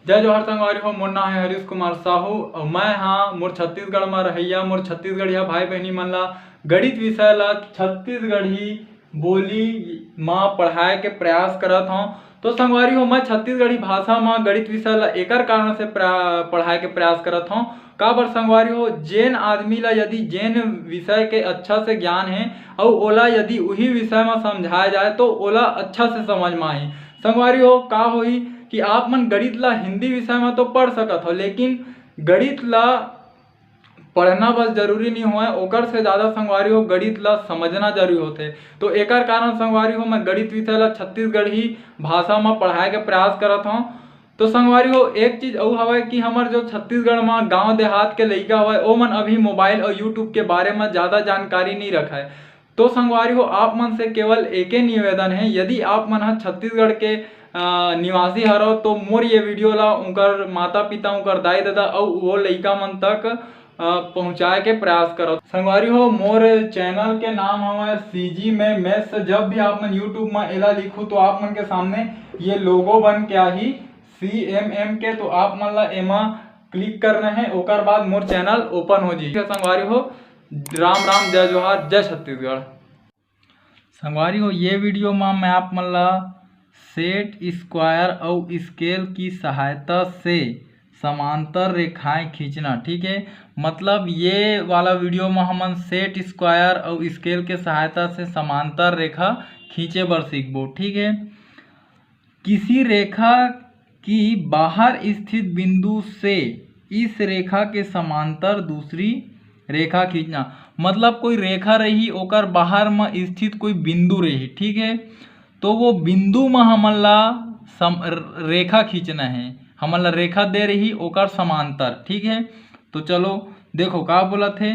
जय जोहार संगवारी हो। मोर नाम है हरीश कुमार साहू और मैं हाँ मोर छत्तीसगढ़ में रहिया मोर छत्तीसगढ़िया भाई बहनी मन ला गणित विषय ला छत्तीसगढ़ी बोली माँ पढ़ाए के प्रयास करत हूँ। तो संगवारी हो मैं छत्तीसगढ़ी भाषा में गणित विषय ला एकर कारण से पढ़ाए के प्रयास करत हूँ। का बर संगवारी हो जेन आदमी ला यदि जेन विषय के अच्छा से ज्ञान है और ओला यदि वही विषय में समझाया जाए तो ओला अच्छा से समझ में आही। संगवारी हो का होई कि आप मन गणित ला हिंदी विषय में तो पढ़ सकत हो, लेकिन गणित ला पढ़ना बस जरूरी नहीं हुआ ओकर से ज़्यादा संगवारी हो गणित ला समझना जरूरी होते। तो एकर कारण संगवारी हो मैं गणित विषय ला छत्तीसगढ़ी भाषा में पढ़ाए के प्रयास करत हूँ। तो संगवारी हो एक चीज और हवा कि हमार जो छत्तीसगढ़ में गांव देहात के लइका हवा ओ मन अभी मोबाइल और यूट्यूब के बारे में ज़्यादा जानकारी नहीं रखा है। तो संगवारी हो आप मन से केवल एक ही निवेदन है, यदि आप मन छत्तीसगढ़ के निवासी हरो तो मोर ये वीडियो ला उनकर माता पिता उनकर दाई दादा और वो लइका मन तक पहुँचाए के प्रयास करो। संगवारी हो मोर चैनल के नाम हमारे सीजी में मैथ्स। जब भी आप मन यूट्यूब में एला लिखो तो आप मन के सामने ये लोगो बन के आही CMM के, तो आप मन ला एमा क्लिक करना है ओकर बाद मोर चैनल ओपन हो जी। संगवारी हो राम राम जय जोहार जय छत्तीसगढ़। संगवारी हो ये वीडियो में मैं आप मन ला सेट स्क्वायर और स्केल की सहायता से समांतर रेखाएं खींचना, ठीक है। मतलब ये वाला वीडियो में हम सेट स्क्वायर और स्केल के सहायता से समांतर रेखा खींचे बर सीखबो, ठीक है। किसी रेखा की बाहर स्थित बिंदु से इस रेखा के समांतर दूसरी रेखा खींचना। मतलब कोई रेखा रही ओकर बाहर में स्थित कोई बिंदु रही, ठीक है। तो वो बिंदु में हमन ला रेखा खींचना है, हमन ला रेखा दे रही ओकर समांतर, ठीक है। तो चलो देखो का बोला थे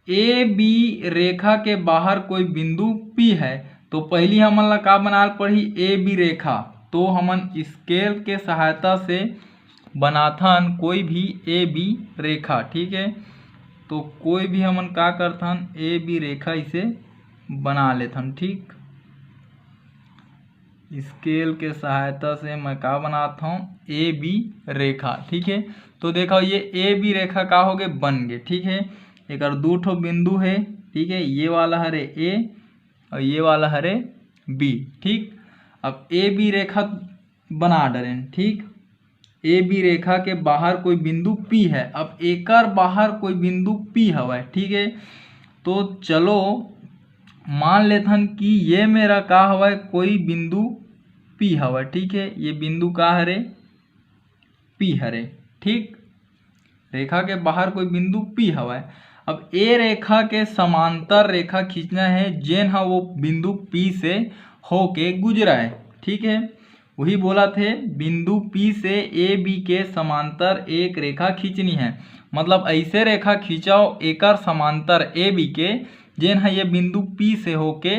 ए बी रेखा के बाहर कोई बिंदु P है तो पहली हमन ला का बनाल पड़ी ए बी रेखा। तो हमन स्केल के सहायता से बनाथन कोई भी ए बी रेखा, ठीक है। तो कोई भी हमन का करथन ए बी रेखा इसे बना लेथन, ठीक। स्केल के सहायता से मैं का बनाता हूँ ए बी रेखा, ठीक है। तो देखो ये ए बी रेखा का हो गए बन गए, ठीक है। एक दो ठो बिंदु है, ठीक है। ये वाला हरे ए और ये वाला हरे बी, ठीक। अब ए बी रेखा बना डरें, ठीक। ए बी रेखा के बाहर कोई बिंदु P है। अब एकर बाहर कोई बिंदु P हवा, ठीक है। तो चलो मान लेथन कि ये मेरा का हवा कोई बिंदु P हवा, ठीक है। ये बिंदु का हरे P हरे, ठीक। रेखा के बाहर कोई बिंदु P हवा। अब ए रेखा के समांतर रेखा खींचना है जेन हा वो बिंदु P से होके गुजरा है, ठीक है। वही बोला थे बिंदु P से ए बी के समांतर एक रेखा खींचनी है। मतलब ऐसे रेखा खींचाओ एकर समांतर ए बी के जेन है ये बिंदु P से होके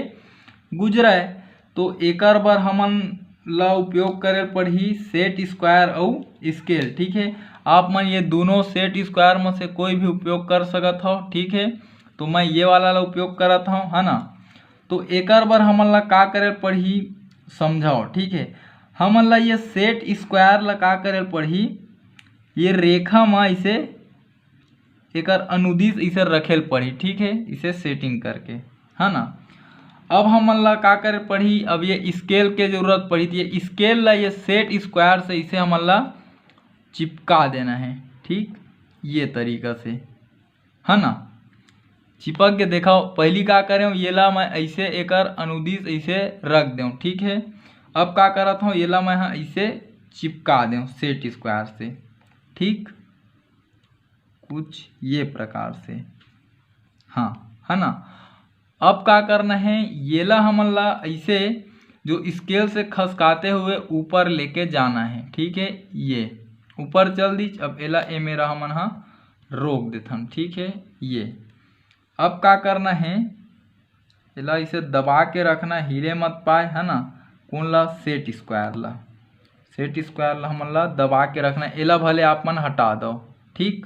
गुजरा है। तो एकर बर हमन ला उपयोग करे पड़ी सेट स्क्वायर और स्केल, ठीक है। आप मन ये दोनों सेट स्क्वायर में से कोई भी उपयोग कर सकत हो, ठीक है। तो मैं ये वाला ला उपयोग करत हूँ, है ना। तो एकर बर हमन ला का करे पड़ी समझाओ, ठीक है। हमन ला ये सेट स्क्वायर ला का करे पड़ी ये रेखा में इसे एकर अनुदिश इसे रखेल पड़ी, ठीक है। इसे सेटिंग करके, है ना। अब हमन ला का करे पड़ी अब ये स्केल के जरूरत पड़ी थी। ये स्केल ला ये सेट स्क्वायर से इसे हमन ला चिपका देना है, ठीक। ये तरीका से, है ना। चिपक के देखा पहली का करे ये ला मैं ऐसे एकर अनुदिश ऐसे रख दूँ, ठीक है। अब का करत हूँ ये ला मैं ऐसे चिपका दूँ सेट स्क्वायर से, ठीक। कुछ ये प्रकार से, हाँ, है ना। अब का करना है ये ला हमन ला ऐसे जो स्केल से खसकाते हुए ऊपर लेके जाना है, ठीक है। ये ऊपर चल दी। अब एला ए मेरा हमन रोक देथन, ठीक है। ये अब का करना है एला इसे दबा के रखना, हिले मत पाए, है ना। कौन ला सेट स्क्वायर ला, सेट स्क्वायर ला हमन ला दबा के रखना। एला भले आप मन हटा दो, ठीक।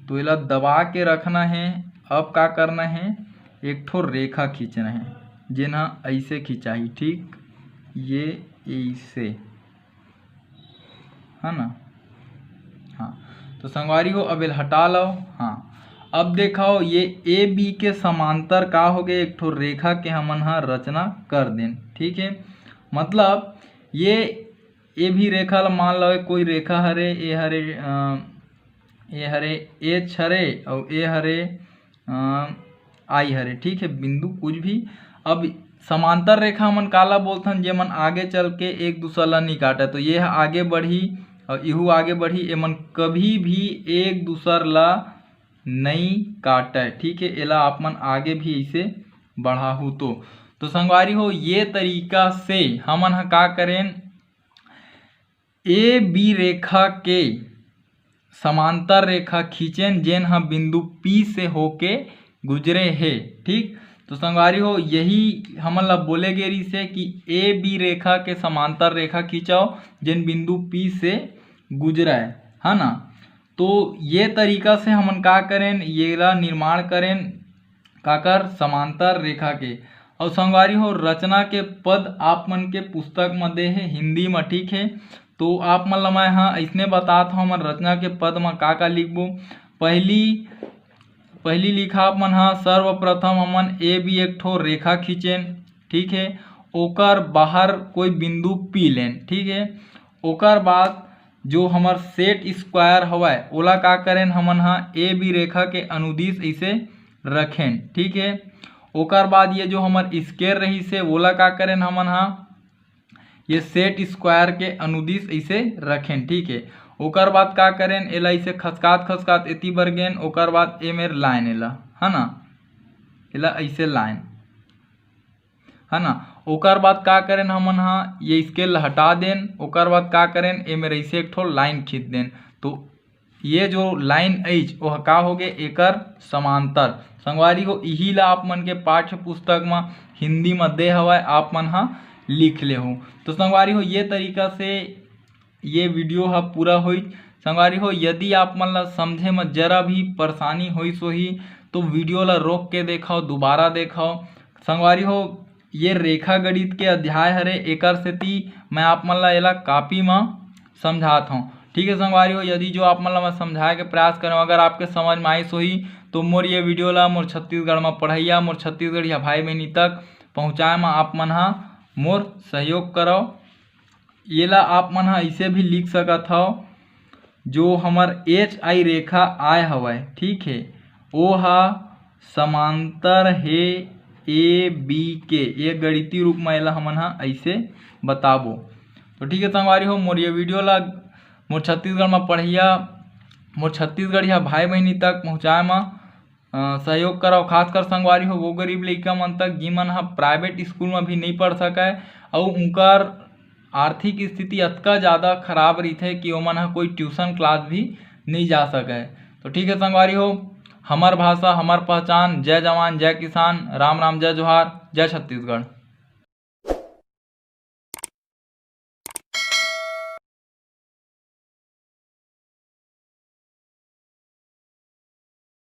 तो एला दबा के रखना है। अब का करना है एक ठो रेखा खींचना है जेना ऐसे खिंचाई, ठीक। ये ऐसे है ना। हाँ तो संगवारी हो अब हटा लो। हाँ अब देखाओ ये ए बी के समांतर का हो गए एक ठो रेखा के हमन हा रचना कर दें। ठीक है, मतलब ये भी रेखा ला मान लो कोई रेखा हरे, ए हरे एच हरे और ए हरे आई हरे। ठीक है, बिंदु कुछ भी। अब समांतर रेखा मन काला बोलथन जेमन आगे चल के एक दूसरा ला नहीं काटे। तो ये आगे बढ़ी और इहू आगे बढ़ी, एमन कभी भी एक दूसर ला नहीं काटे। ठीक है, एला आप मन आगे भी ऐसे बढ़ाहू तो संगवारी हो ये तरीका से हमन हा का करें, ए बी रेखा के समांतर रेखा खींचें जेन हा बिंदु P से होके गुजरे है। ठीक, तो संगवारी हो यही हमन ला बोले गे रही से कि ए बी रेखा के समांतर रेखा खींचाओ जेन बिंदु P से गुजरा है ना। तो ये तरीका से हमन का करें, ये ला निर्माण करें काकर समांतर रेखा के। और संगवारी हो रचना के पद आप मन के पुस्तक में दे है हिंदी में। ठीक है, तो आप मन ला मैं हाँ ऐसने बताता हूँ मन रचना के पद में का लिखबो। पहली लिखा आप मन हाँ सर्वप्रथम हमन ए बी एक ठो रेखा खींचें। ठीक है, ओकर बाहर कोई बिंदु P लें। ठीक है, ओकर बाद जो हमार सेट स्क्वायर हवाय ओला का करें हमन हाँ ए बी रेखा के अनुदिश ऐसे रखें। ठीक है, ओकर बाद ये जो हमार स्क्वायर रही से ओला का करें हमन हाँ ये सेट स्क्वायर के अनुदिश ऐसे रखें। ठीक है, ओकर बाद का करें एला ऐसे खसकात एती बर गेन। ओकर बाद ए मेर लाइन एला है ना, एला ऐसे लाइन है ना। ओकर बाद का करें हमन हाँ ये स्केल हटा देन। ओकर बाद का करें ए मेर ऐसे एक ठो लाइन खींच देन। तो ये जो लाइन एच वह का हो गए एकर समांतर। संगवारी हो यही ला आप मन के पाठ्य पुस्तक में हिंदी में दे हवाय, आप मन हा लिख ले हो। तो संगवारी हो ये तरीका से ये वीडियो हा पूरा होई। संगवारी हो यदि आप मन ला समझे में जरा भी परेशानी होई सोही तो वीडियो ला रोक के देखाओ, दोबारा देखाओ। संगवारी हो ये रेखा गणित के अध्याय हरे, एकर सेती मैं आप मन ला एला कॉपी में समझात हूँ। ठीक है संगवारी हो, यदि जो आप मन ला मैं समझाए के प्रयास करूँ अगर आपके समझ में आई सोही तो मोर ये वीडियो ला मोर छत्तीसगढ़ में पढ़ैया मोर छत्तीसगढ़िया भाई बहनी तक पहुँचाए में आप मन हा मोर सहयोग करो। ये ला आप मन हा ऐसे भी लिख सकत हो जो हमार एच आई रेखा आय हवय। ठीक है, वो हा समांतर है ए बी के। ये गणितीय रूप में एला हमन हा ऐसे बताबो। तो ठीक है संगवारी हो, मोर ये वीडियो ला मोर छत्तीसगढ़ में पढ़िया मोर छत्तीसगढ़िया भाई बहनी तक पहुँचाए में सहयोग करो। खासकर संगवारी हो वो गरीब लइका मन तक जिमन हा प्राइवेट स्कूल में भी नहीं पढ़ सके और उनकर आर्थिक स्थिति अतका ज़्यादा खराब रही कि ओमन हा कोई ट्यूशन क्लास भी नहीं जा सके। तो ठीक है संगवारी हो, हमार भाषा हमार पहचान। जय जवान जय किसान, राम राम जय जोहार, जय छत्तीसगढ़।